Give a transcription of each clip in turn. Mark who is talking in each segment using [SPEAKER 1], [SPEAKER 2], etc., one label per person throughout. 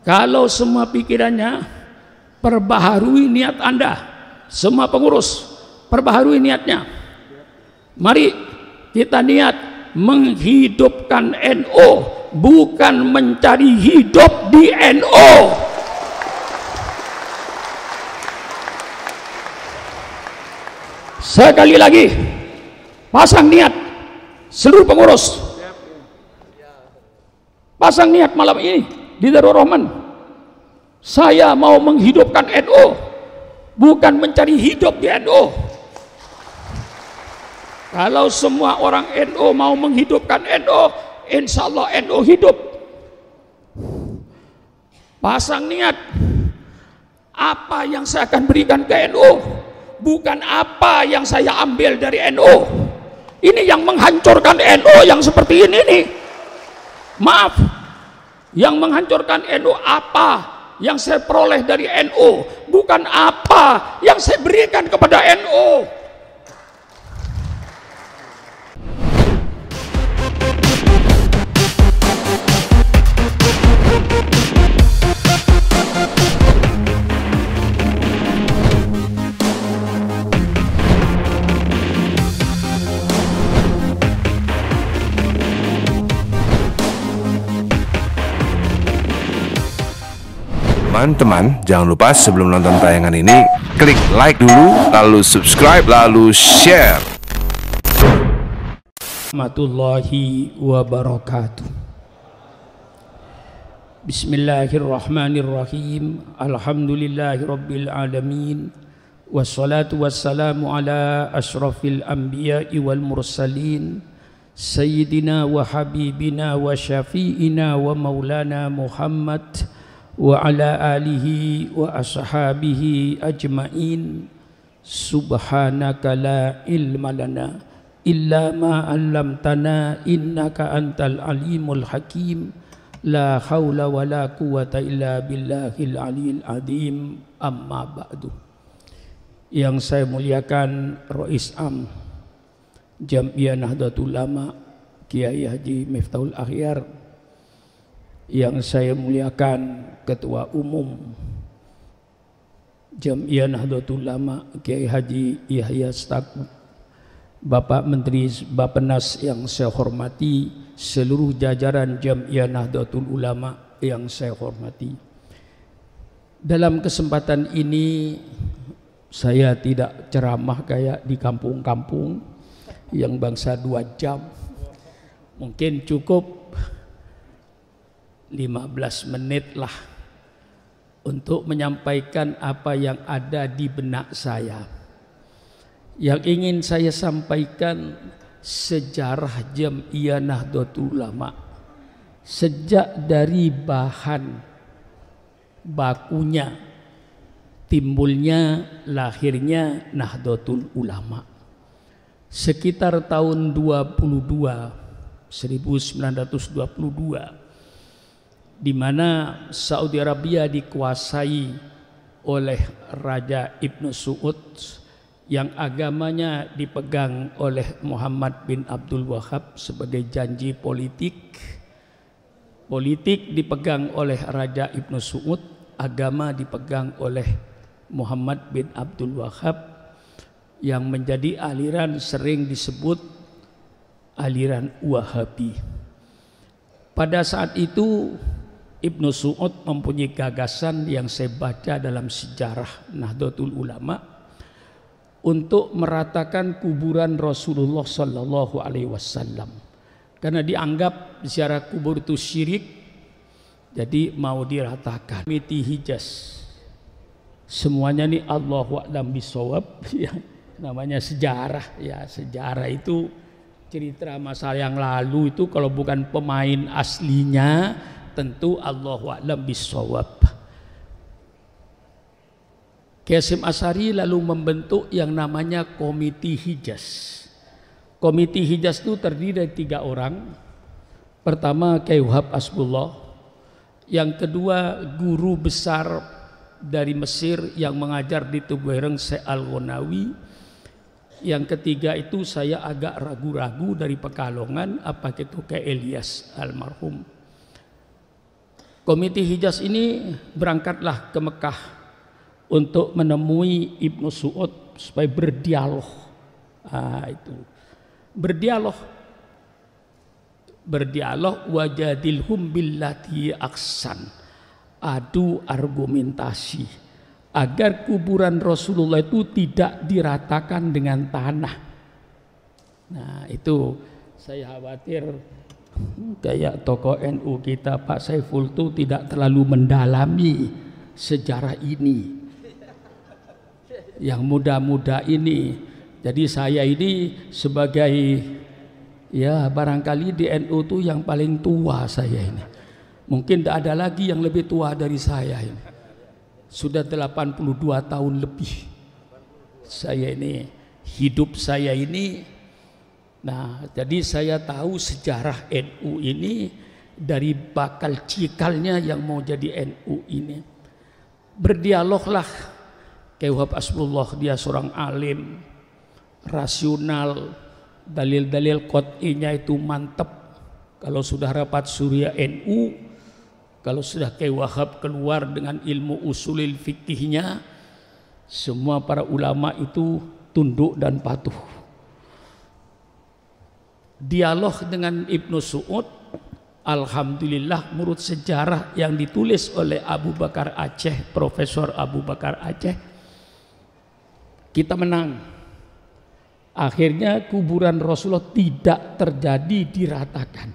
[SPEAKER 1] Kalau semua pikirannya, perbaharui niat Anda. Semua pengurus, perbaharui niatnya. Mari kita niat menghidupkan NU, bukan mencari hidup di NU. Sekali lagi, pasang niat seluruh pengurus, pasang niat malam ini di Darul Rahman. Saya mau menghidupkan NU, bukan mencari hidup di NU. Kalau semua orang NU mau menghidupkan NU, insya Allah NU hidup. Pasang niat, apa yang saya akan berikan ke NU, bukan apa yang saya ambil dari NU. Ini yang menghancurkan NU yang seperti ini nih. Maaf, yang menghancurkan NU apa yang saya peroleh dari NU, bukan apa yang saya berikan kepada NU.
[SPEAKER 2] Teman-teman, jangan lupa sebelum nonton tayangan ini, klik like dulu, lalu subscribe, lalu share.
[SPEAKER 1] Warahmatullahi wabarakatuh. Bismillahirrahmanirrahim. Alhamdulillahi rabbil alamin. Wassalatu wassalamu ala ashrafil anbiya'i wal mursalin, Sayyidina wa habibina wa syafi'ina wa maulana Muhammad wa ala alihi wa ashabihi ajma'in. Subhanaka la ilma lana illa ma 'allamtana innaka antal alimul hakim. La haula wa la quwata illa billahil aliyil azim. Amma ba'du. Yang saya muliakan Rais Am Jam'iyah Nahdlatul Ulama Kiai Haji Miftahul Akhyar, yang saya muliakan Ketua Umum Jam'iyah Nahdlatul Ulama Kiai Haji Yahya Stakuf, Bapak Menteri Bappenas yang saya hormati, seluruh jajaran Jam'iyah Nahdlatul Ulama yang saya hormati. Dalam kesempatan ini saya tidak ceramah kayak di kampung-kampung yang bangsa 2 jam. Mungkin cukup 15 menit lah untuk menyampaikan apa yang ada di benak saya. Yang ingin saya sampaikan sejarah Jam'iyah Nahdlatul Ulama sejak dari bahan bakunya, timbulnya, lahirnya Nahdlatul Ulama sekitar tahun 1922, di mana Saudi Arabia dikuasai oleh Raja Ibnu Saud yang agamanya dipegang oleh Muhammad bin Abdul Wahab sebagai janji politik. Politik dipegang oleh Raja Ibnu Saud, agama dipegang oleh Muhammad bin Abdul Wahab, yang menjadi aliran sering disebut aliran Wahabi. Pada saat itu Ibnu Saud mempunyai gagasan yang saya baca dalam sejarah Nahdlatul Ulama untuk meratakan kuburan Rasulullah Sallallahu Alaihi Wasallam, karena dianggap ziarah kubur itu syirik, jadi mau diratakan. Komite Hijaz, semuanya nih Allahu a'lam bishawab, ya, namanya sejarah. Ya, sejarah itu cerita masa yang lalu, itu kalau bukan pemain aslinya tentu Allahu a'lam bishawab. Hasyim Asy'ari lalu membentuk yang namanya Komite Hijaz. Komite Hijaz itu terdiri dari 3 orang. Pertama Kyai Wahab Hasbullah, yang kedua guru besar dari Mesir yang mengajar di Tubuireng Syekh Al-Ghonawi, yang ketiga itu saya agak ragu-ragu dari Pekalongan, apa itu Kyai Ilyas almarhum. Komite Hijaz ini berangkatlah ke Mekah untuk menemui Ibnu Su'ud supaya berdialog. Itu berdialog wajadilhum billati aksan, adu argumentasi agar kuburan Rasulullah itu tidak diratakan dengan tanah. Nah, itu saya khawatir kayak tokoh NU kita Pak Saiful itu tidak terlalu mendalami sejarah ini, yang muda-muda ini. Jadi saya ini sebagai, ya barangkali di NU itu yang paling tua saya ini. Mungkin tidak ada lagi yang lebih tua dari saya ini. Sudah 82 tahun lebih saya ini, hidup saya ini. Nah, jadi saya tahu sejarah NU ini dari bakal cikalnya yang mau jadi NU ini. Berdialoglah Kyai Wahab Asbullah, dia seorang alim, rasional, dalil-dalil qot'inya itu mantap. Kalau sudah rapat surya NU, kalau sudah Kyai Wahab keluar dengan ilmu usulil fikihnya, semua para ulama itu tunduk dan patuh. Dialog dengan Ibnu Su'ud, alhamdulillah menurut sejarah yang ditulis oleh Abu Bakar Aceh, Profesor Abu Bakar Aceh, kita menang. Akhirnya kuburan Rasulullah tidak terjadi diratakan.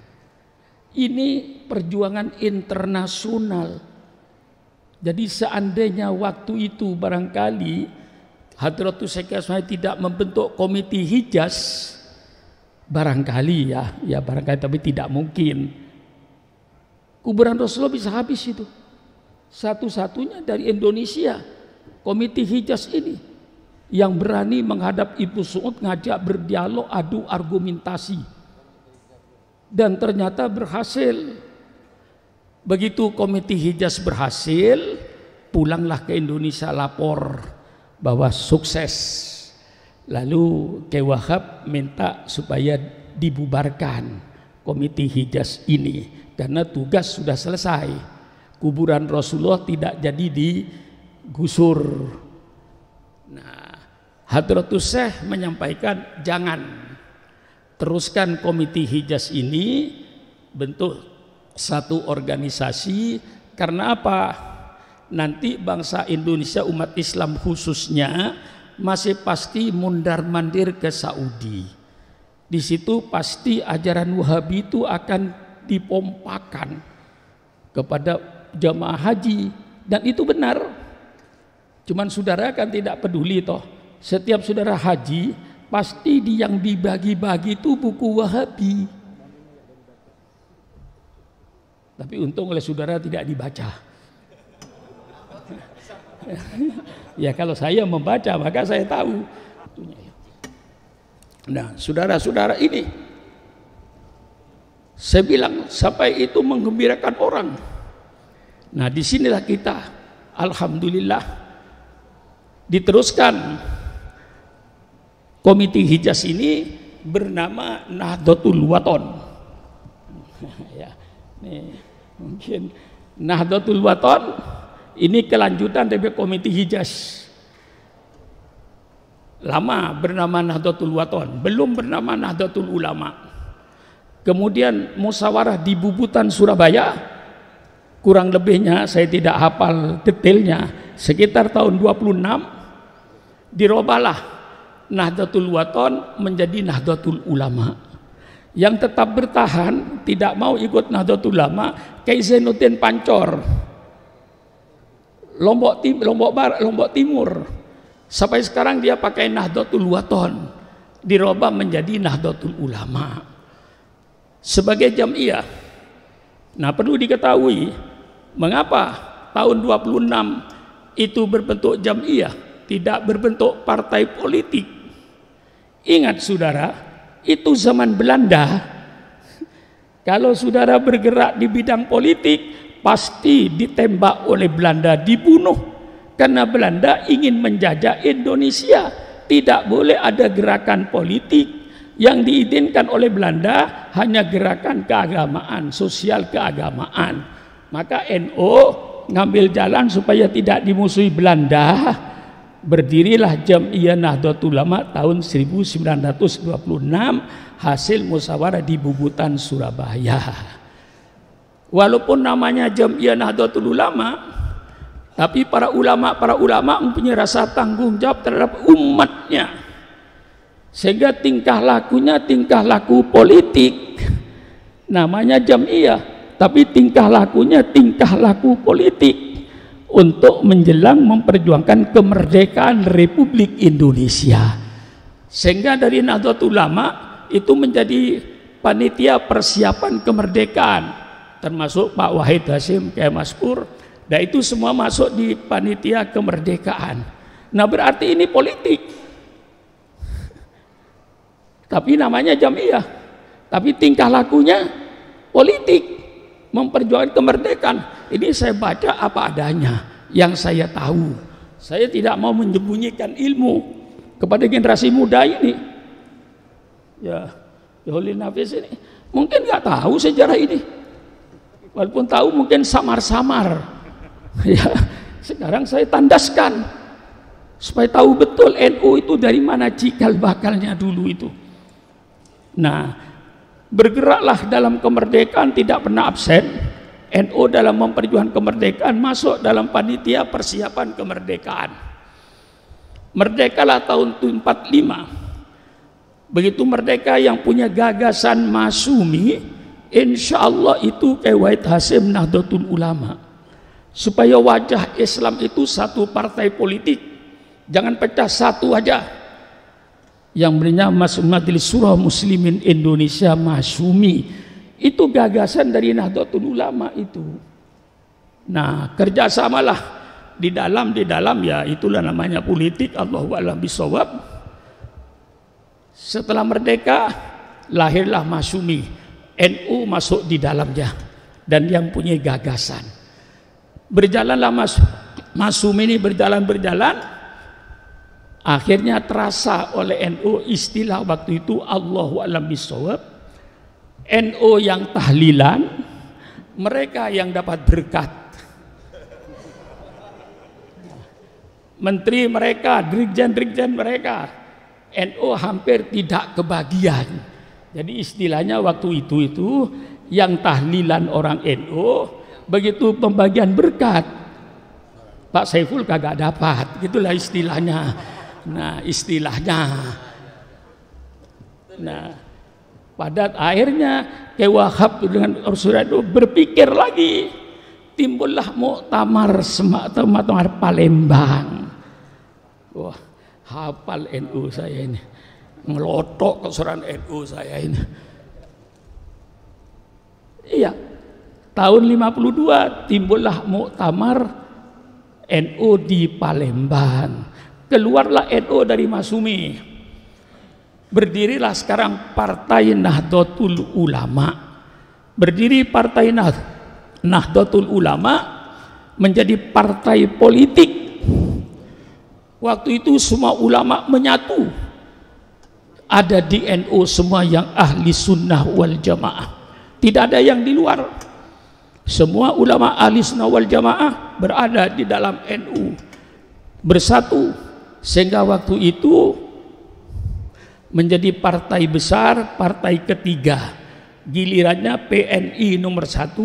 [SPEAKER 1] Ini perjuangan internasional. Jadi seandainya waktu itu barangkali Hadratus Syekh Asma'i tidak membentuk Komite Hijaz, barangkali ya barangkali, tapi tidak mungkin kuburan Rasulullah bisa habis itu. Satu-satunya dari Indonesia Komite Hijaz ini yang berani menghadap Ibnu Su'ud, ngajak berdialog, adu argumentasi, dan ternyata berhasil. Begitu Komite Hijaz berhasil, pulanglah ke Indonesia lapor bahwa sukses. Lalu Kyai Wahab minta supaya dibubarkan Komite Hijaz ini karena tugas sudah selesai. Kuburan Rasulullah tidak jadi digusur. Nah, Hadratus Syekh menyampaikan jangan, teruskan Komite Hijaz ini, bentuk satu organisasi. Karena apa? Nanti bangsa Indonesia, umat Islam khususnya, masih pasti mundar-mandir ke Saudi. Di situ pasti ajaran Wahabi itu akan dipompakan kepada jamaah haji, dan itu benar. Cuman saudara kan tidak peduli toh. Setiap saudara haji pasti yang dibagi-bagi itu buku Wahabi. Tapi untung oleh saudara tidak dibaca. Ya kalau saya membaca maka saya tahu. Nah, saudara-saudara ini, saya bilang sampai itu menggembirakan orang. Nah, disinilah kita, alhamdulillah, diteruskan Komite Hijaz ini bernama Nahdlatul Wathon. Ya, nih, mungkin Nahdlatul Wathon ini kelanjutan dari Komite Hijaz. Lama bernama Nahdlatul Wathon, belum bernama Nahdlatul Ulama. Kemudian musyawarah di Bubutan Surabaya, kurang lebihnya saya tidak hafal detailnya, sekitar tahun 26 dirobahlah Nahdlatul Wathon menjadi Nahdlatul Ulama. Yang tetap bertahan tidak mau ikut Nahdlatul Ulama Kyai Zainuddin Pancor, Lombok Barat, Lombok Timur. Sampai sekarang dia pakai Nahdlatul Wathon, dirubah menjadi Nahdlatul Ulama sebagai jamiah. Nah, perlu diketahui mengapa tahun 26 itu berbentuk jamiah, tidak berbentuk partai politik. Ingat saudara, itu zaman Belanda. Kalau saudara bergerak di bidang politik pasti ditembak oleh Belanda, dibunuh. Karena Belanda ingin menjajah Indonesia. Tidak boleh ada gerakan politik. Yang diizinkan oleh Belanda hanya gerakan keagamaan, sosial keagamaan. Maka NU ngambil jalan supaya tidak dimusuhi Belanda, berdirilah Jam'iyah Nahdlatul Ulama tahun 1926 hasil musyawarah di Bubutan, Surabaya. Walaupun namanya Jam'iyah Nahdlatul Ulama, tapi para ulama mempunyai rasa tanggung jawab terhadap umatnya, sehingga tingkah laku politik. Namanya Jam'iyah, tapi tingkah lakunya tingkah laku politik untuk menjelang memperjuangkan kemerdekaan Republik Indonesia. Sehingga dari Nahdlatul Ulama itu menjadi panitia persiapan kemerdekaan, termasuk Pak Wahid Hasyim Kyai Maskur, dan itu semua masuk di panitia kemerdekaan. Nah, berarti ini politik, tapi namanya Jam'iyah, tapi tingkah lakunya politik, memperjuangkan kemerdekaan. Ini saya baca apa adanya yang saya tahu. Saya tidak mau menyembunyikan ilmu kepada generasi muda ini. Ya, Holil Nafis ini mungkin nggak tahu sejarah ini, walaupun tahu mungkin samar-samar. Ya, sekarang saya tandaskan supaya tahu betul NU itu dari mana cikal bakalnya dulu itu. Nah, bergeraklah dalam kemerdekaan, tidak pernah absen. NU dalam memperjuangkan kemerdekaan masuk dalam panitia persiapan kemerdekaan. Merdekalah tahun 45. Begitu merdeka yang punya gagasan Masyumi, insya Allah itu Kyai Wahid Hasyim Nahdlatul Ulama. Supaya wajah Islam itu satu partai politik, jangan pecah satu aja. Yang bernama Majelis Syura Muslimin Indonesia Masyumi, itu gagasan dari Nahdlatul Ulama itu. Nah, kerjasamalah di dalam ya itulah namanya politik. Allahu a'lam bishawab. Setelah merdeka lahirlah Masyumi, NU masuk di dalamnya dan yang punya gagasan. Berjalanlah Masyumi ini berjalan, akhirnya terasa oleh NU istilah waktu itu Allahu a'lam bishawab. NU yang tahlilan, mereka yang dapat berkat. Menteri mereka, dirjen mereka, NU hampir tidak kebagian. Jadi istilahnya waktu itu yang tahlilan orang NU, begitu pembagian berkat Pak Saiful kagak dapat, gitulah istilahnya. Nah, pada akhirnya Kyai Wahab dengan Rasulullah itu berpikir lagi, timbullah muktamar Palembang. Wah, hafal NU saya ini, ngelotok kesuran NU saya ini. Iya, tahun 52 timbullah muktamar NU di Palembang. Keluarlah NU dari Masyumi. Berdirilah sekarang Partai Nahdlatul Ulama. Berdiri Partai Nahdlatul Ulama menjadi partai politik. Waktu itu semua ulama menyatu. Ada di NU semua yang ahli sunnah wal jamaah. Tidak ada yang di luar. Semua ulama ahli sunnah wal jamaah berada di dalam NU. Bersatu. Sehingga waktu itu menjadi partai besar, partai ketiga. Gilirannya PNI nomor 1,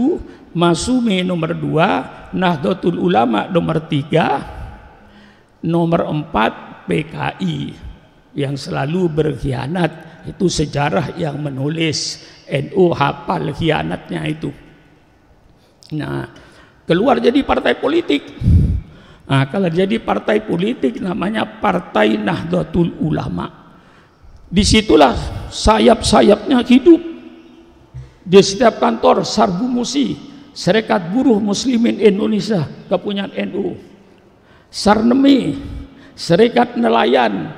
[SPEAKER 1] Masyumi nomor 2, Nahdlatul Ulama nomor 3, nomor 4 PKI yang selalu berkhianat. Itu sejarah yang menulis, NU hafal khianatnya itu. Nah, keluar jadi partai politik. Nah, kalau jadi partai politik namanya Partai Nahdlatul Ulama. Disitulah sayap-sayapnya hidup. Di setiap kantor Sarbu Musi, Serikat Buruh Muslimin Indonesia, kepunyaan NU. Sarnemi, Serikat Nelayan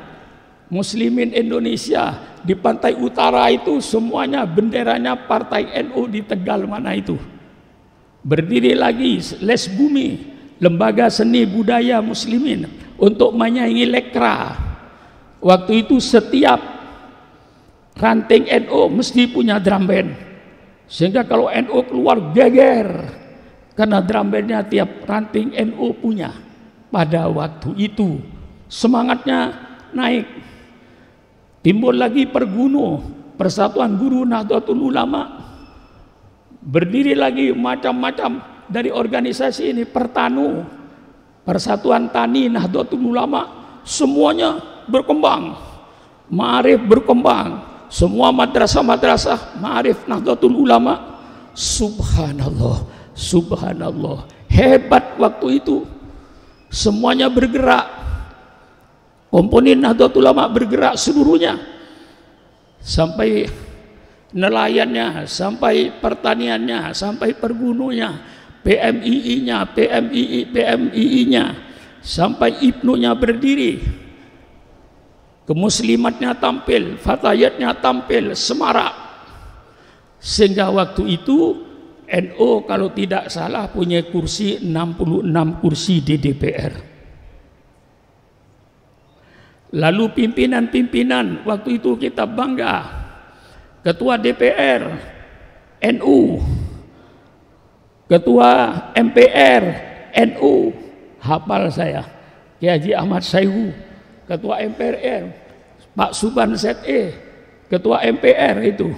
[SPEAKER 1] Muslimin Indonesia, di pantai utara itu semuanya benderanya Partai NU di Tegal mana itu. Berdiri lagi Les Bumi, Lembaga Seni Budaya Muslimin untuk menyaingi Lekra. Waktu itu setiap ranting NU mesti punya drum band, sehingga kalau NU keluar geger. Karena drum bandnya tiap ranting NU punya. Pada waktu itu semangatnya naik. Timbul lagi Perguno, Persatuan Guru Nahdlatul Ulama. Berdiri lagi macam-macam dari organisasi ini, Pertanu, Persatuan Tani Nahdlatul Ulama. Semuanya berkembang, ma'arif berkembang. Semua madrasah-madrasah ma'arif Nahdlatul Ulama. Subhanallah, subhanallah, hebat waktu itu. Semuanya bergerak, komponen Nahdlatul Ulama bergerak seluruhnya, sampai nelayannya, sampai pertaniannya, sampai pergununya, PMII-nya, PMII-nya, sampai Ibnu-nya berdiri, kemuslimatnya tampil, fatayatnya tampil, semarak. Sehingga waktu itu NU kalau tidak salah punya kursi 66 kursi di DPR. Lalu pimpinan-pimpinan waktu itu kita bangga. Ketua DPR NU, Ketua MPR NU, hafal saya, Kiai Haji Ahmad Sayhu. Ketua MPR Pak Suban ZE, Ketua MPR itu.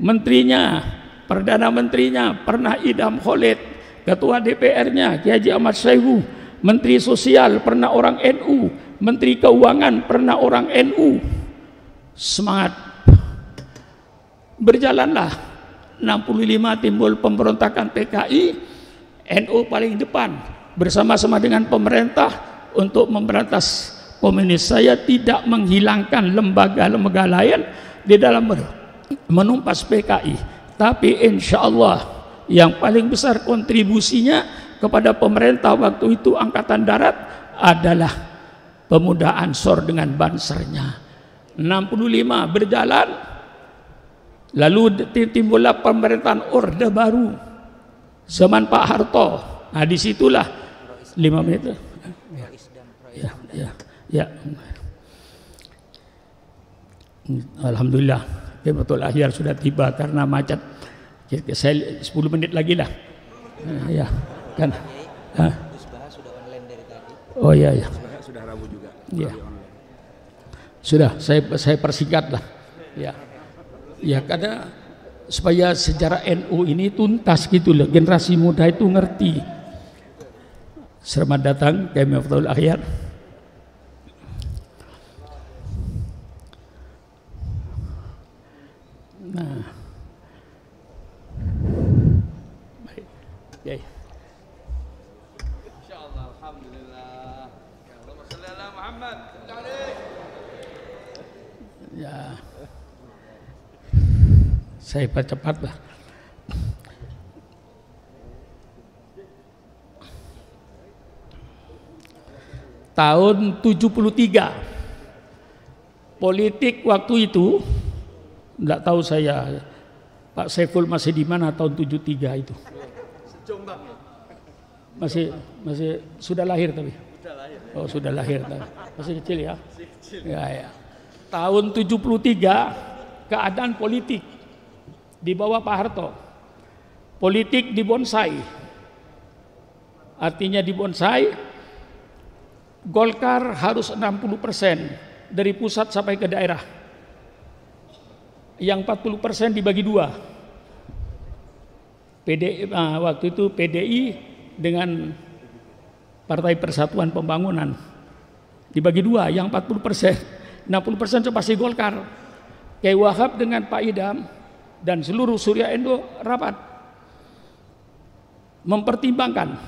[SPEAKER 1] Menterinya, Perdana Menterinya pernah Idham Khalid, Ketua DPR-nya Kiai Haji Ahmad Sayhu, Menteri Sosial pernah orang NU, Menteri Keuangan pernah orang NU. Semangat. Berjalanlah 65 timbul pemberontakan PKI, NU paling depan bersama-sama dengan pemerintah untuk memberantas komunis. Saya tidak menghilangkan lembaga-lembaga lain di dalam menumpas PKI, tapi insya Allah yang paling besar kontribusinya kepada pemerintah waktu itu Angkatan Darat adalah pemuda Ansor dengan Bansernya. 65 berjalan, lalu timbullah pemerintahan Orde Baru zaman Pak Harto. Nah disitulah 5 menit. Ya. Alhamdulillah. Betul, akhir sudah tiba karena macet. Saya 10 menit lagi lah. Ya, kan.
[SPEAKER 3] Sudah online dari tadi.
[SPEAKER 1] Oh iya, ya.
[SPEAKER 3] Sudah Rabu juga.
[SPEAKER 1] Ya. Sudah, saya persingkat lah. Ya. Ya, karena supaya sejarah NU ini tuntas gitu loh. Generasi muda itu ngerti. Selamat datang Kiai Miftahul Akhyar. Nah, baik, ya.
[SPEAKER 3] Insyaallah, alhamdulillah. Allahumma shalli ala Muhammad.
[SPEAKER 1] Ya, saya percepat lah. Tahun 73, politik waktu itu. Enggak tahu saya Pak Saiful masih di mana tahun 73 itu. Masih sudah lahir tapi. Oh sudah lahir tapi. Masih kecil ya. Ya. Tahun 73 keadaan politik di bawah Pak Harto. Politik dibonsai. Artinya dibonsai, Golkar harus 60% dari pusat sampai ke daerah. Yang 40% dibagi dua. Waktu itu PDI dengan Partai Persatuan Pembangunan dibagi dua, yang 40%, 60% itu pasti Golkar. Kiai Wahab dengan Pak Idham dan seluruh Surya Indo rapat mempertimbangkan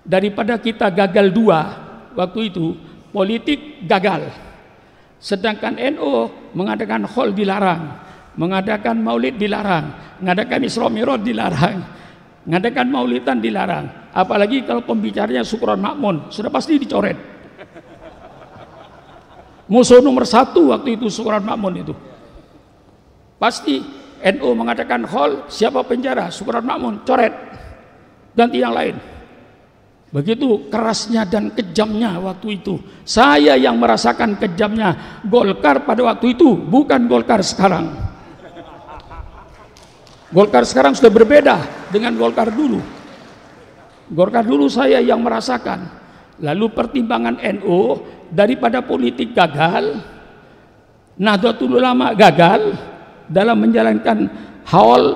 [SPEAKER 1] daripada kita gagal dua waktu itu, politik gagal, sedangkan NU mengadakan haul dilarang, mengadakan maulid dilarang, mengadakan Isra Mi'raj dilarang, mengadakan maulidan dilarang. Apalagi kalau pembicaranya Sukron Makmun, sudah pasti dicoret. Musuh nomor 1 waktu itu Sukron Makmun itu. Pasti NU mengadakan haul, siapa penjara? Sukron Makmun, coret. Ganti yang lain. Begitu kerasnya dan kejamnya waktu itu. Saya yang merasakan kejamnya Golkar pada waktu itu, bukan Golkar sekarang. Golkar sekarang sudah berbeda dengan Golkar dulu. Golkar dulu saya yang merasakan. Lalu pertimbangan NU daripada politik gagal, Nahdlatul Ulama gagal dalam menjalankan haul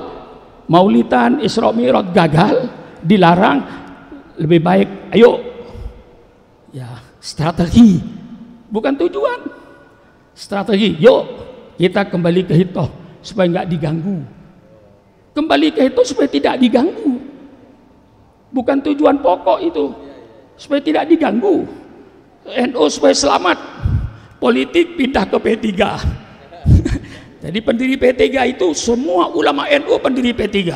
[SPEAKER 1] Maulidan Isra Mi'raj gagal, dilarang, lebih baik ayo ya strategi bukan tujuan, strategi, yuk kita kembali ke itu supaya nggak diganggu, kembali ke itu supaya tidak diganggu, bukan tujuan pokok itu, supaya tidak diganggu. NU supaya selamat, politik pindah ke P3. Jadi pendiri P3 itu semua ulama NU pendiri P3,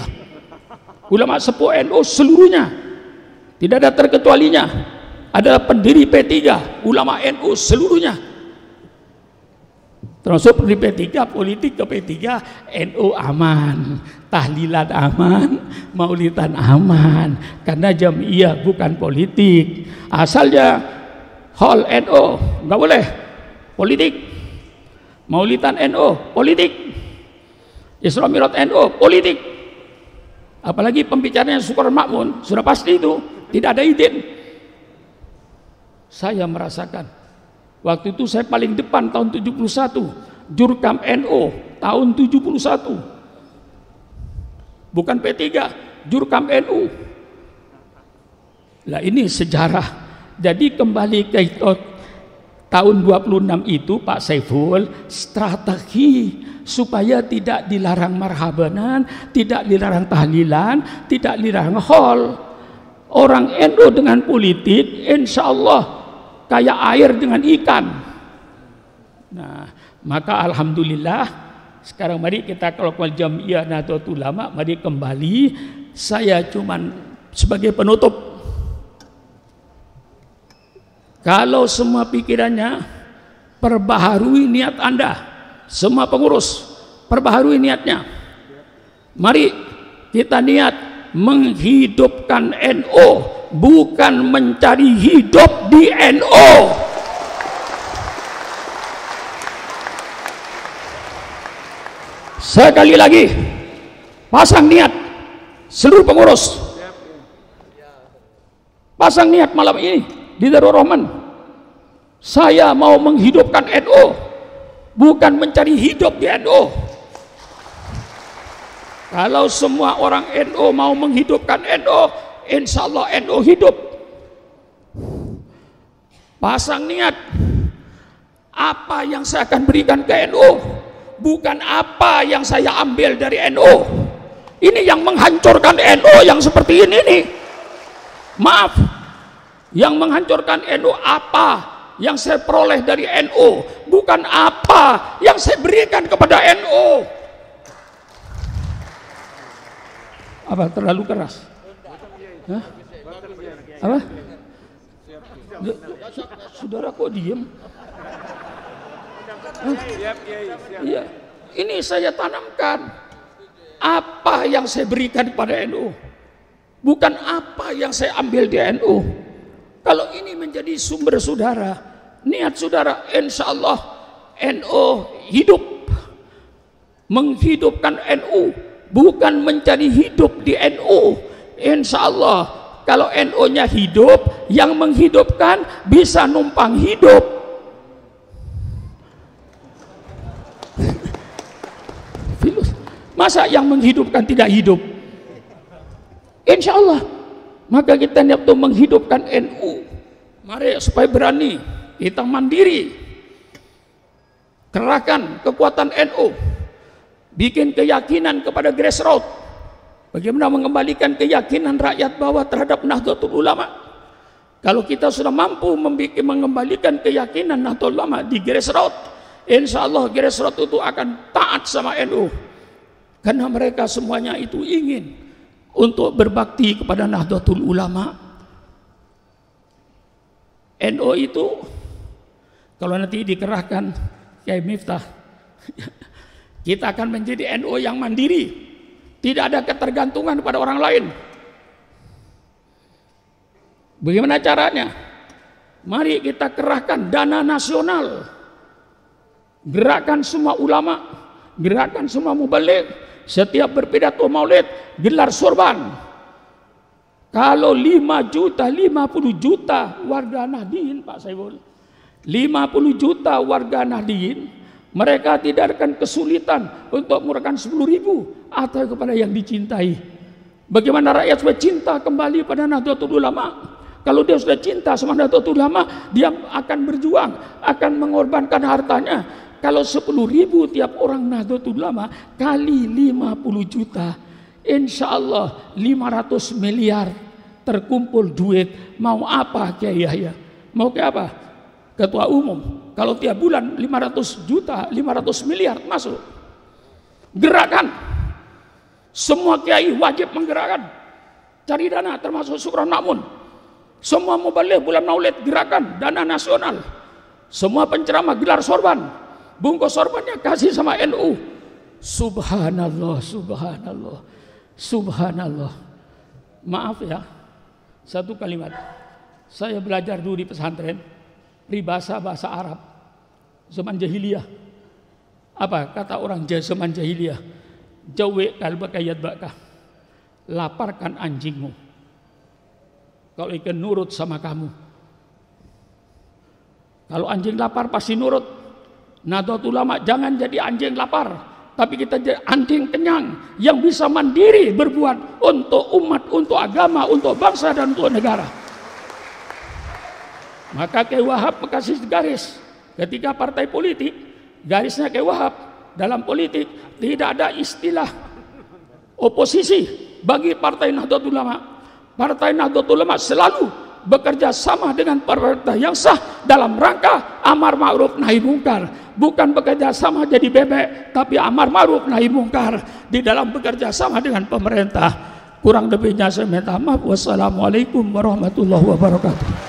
[SPEAKER 1] ulama sepuh NU seluruhnya, tidak ada terkecualinya, adalah pendiri P3, ulama NU seluruhnya, termasuk pendiri P3, politik ke P3. NU aman, tahlilan aman, maulidan aman, karena jamiah bukan politik. Asalnya hal NU nggak boleh politik, maulidan NU politik, Isra Mi'raj NU politik, apalagi pembicaranya Syukur Makmun sudah pasti itu tidak ada izin. Saya merasakan waktu itu saya paling depan tahun 71, Jurkam NU tahun 71, bukan P3, Jurkam NU. Lah ini sejarah. Jadi kembali ke itu, tahun 26 itu Pak Saiful strategi supaya tidak dilarang marhabanan, tidak dilarang tahlilan, tidak dilarang hol. Orang NU dengan politik insya Allah kayak air dengan ikan. Nah, maka alhamdulillah sekarang mari kita kalau Jamiah Nahdlatul Ulama, mari kembali. Saya cuman sebagai penutup, kalau semua pikirannya perbaharui niat Anda, semua pengurus perbaharui niatnya. Mari kita niat menghidupkan NU, bukan mencari hidup di NU. Sekali lagi, pasang niat seluruh pengurus, pasang niat malam ini di Darul Rahman, saya mau menghidupkan NU, bukan mencari hidup di NU. Kalau semua orang NU mau menghidupkan NU, insya Allah NU hidup. Pasang niat, apa yang saya akan berikan ke NU, bukan apa yang saya ambil dari NU. Ini yang menghancurkan NU yang seperti ini nih. Maaf, yang menghancurkan NU apa yang saya peroleh dari NU, bukan apa yang saya berikan kepada NU. Apa terlalu keras? Hah? Apa? Saudara kok diem? Iya, ini saya tanamkan apa yang saya berikan kepada NU, bukan apa yang saya ambil di NU. Kalau ini menjadi sumber saudara, niat saudara, insya Allah NU hidup, menghidupkan NU, bukan mencari hidup di NU. Insya Allah kalau NU-nya hidup, yang menghidupkan bisa numpang hidup. Masa yang menghidupkan tidak hidup? Insya Allah. Maka kita niat untuk menghidupkan NU. Mari supaya berani, kita mandiri, kerahkan kekuatan NU, bikin keyakinan kepada grassroots. Bagaimana mengembalikan keyakinan rakyat bawah terhadap Nahdlatul Ulama? Kalau kita sudah mampu mengembalikan keyakinan Nahdlatul Ulama di grassroots, insya Allah grassroots itu akan taat sama NU. Karena mereka semuanya itu ingin untuk berbakti kepada Nahdlatul Ulama. NU itu kalau nanti dikerahkan Kiai Miftah, kita akan menjadi NU yang mandiri, tidak ada ketergantungan pada orang lain. Bagaimana caranya? Mari kita kerahkan dana nasional, gerakan semua ulama, gerakan semua mubaligh, setiap berpidato maulid gelar sorban. Kalau 5 juta, 50 juta warga Nahdien, Pak Saiful, 50 juta warga Nahdien, mereka tidak akan kesulitan untuk murahkan 10.000 atau kepada yang dicintai. Bagaimana rakyat supaya cinta kembali pada Nahdlatul Ulama? Kalau dia sudah cinta sama Nahdlatul Ulama, dia akan berjuang, akan mengorbankan hartanya. Kalau 10.000 tiap orang Nahdlatul Ulama kali 50 juta, insya Allah 500 miliar terkumpul duit. Mau apa Kiai Yahya? Mau ke apa? Ketua umum. Kalau tiap bulan 500 juta, 500 miliar masuk. Gerakan. Semua kiai wajib menggerakkan. Cari dana termasuk Syukron Makmun. Semua mubaligh bulan Maulid gerakan dana nasional. Semua penceramah gelar sorban. Bungkus sorbannya kasih sama NU. Subhanallah, subhanallah, subhanallah. Maaf ya, satu kalimat. Saya belajar dulu di pesantren peribahasa bahasa Arab zaman jahiliyah. Apa kata orang zaman jahiliyah? Jawi kalbaka yadbaka. Laparkan anjingmu kalau ikan nurut sama kamu. Kalau anjing lapar pasti nurut. Nahdlatul Ulama jangan jadi anjing lapar, tapi kita jadi anjing kenyang yang bisa mandiri berbuat untuk umat, untuk agama, untuk bangsa dan untuk negara. Maka Kiai Wahab kasih garis ketika partai politik, garisnya Kiai Wahab dalam politik tidak ada istilah oposisi bagi Partai Nahdlatul Ulama. Partai Nahdlatul Ulama selalu bekerja sama dengan pemerintah yang sah dalam rangka amar ma'ruf nahi mungkar, bukan bekerja sama jadi bebek, tapi amar ma'ruf nahi mungkar di dalam bekerja sama dengan pemerintah. Kurang lebihnya saya minta maaf. Wassalamualaikum warahmatullahi wabarakatuh.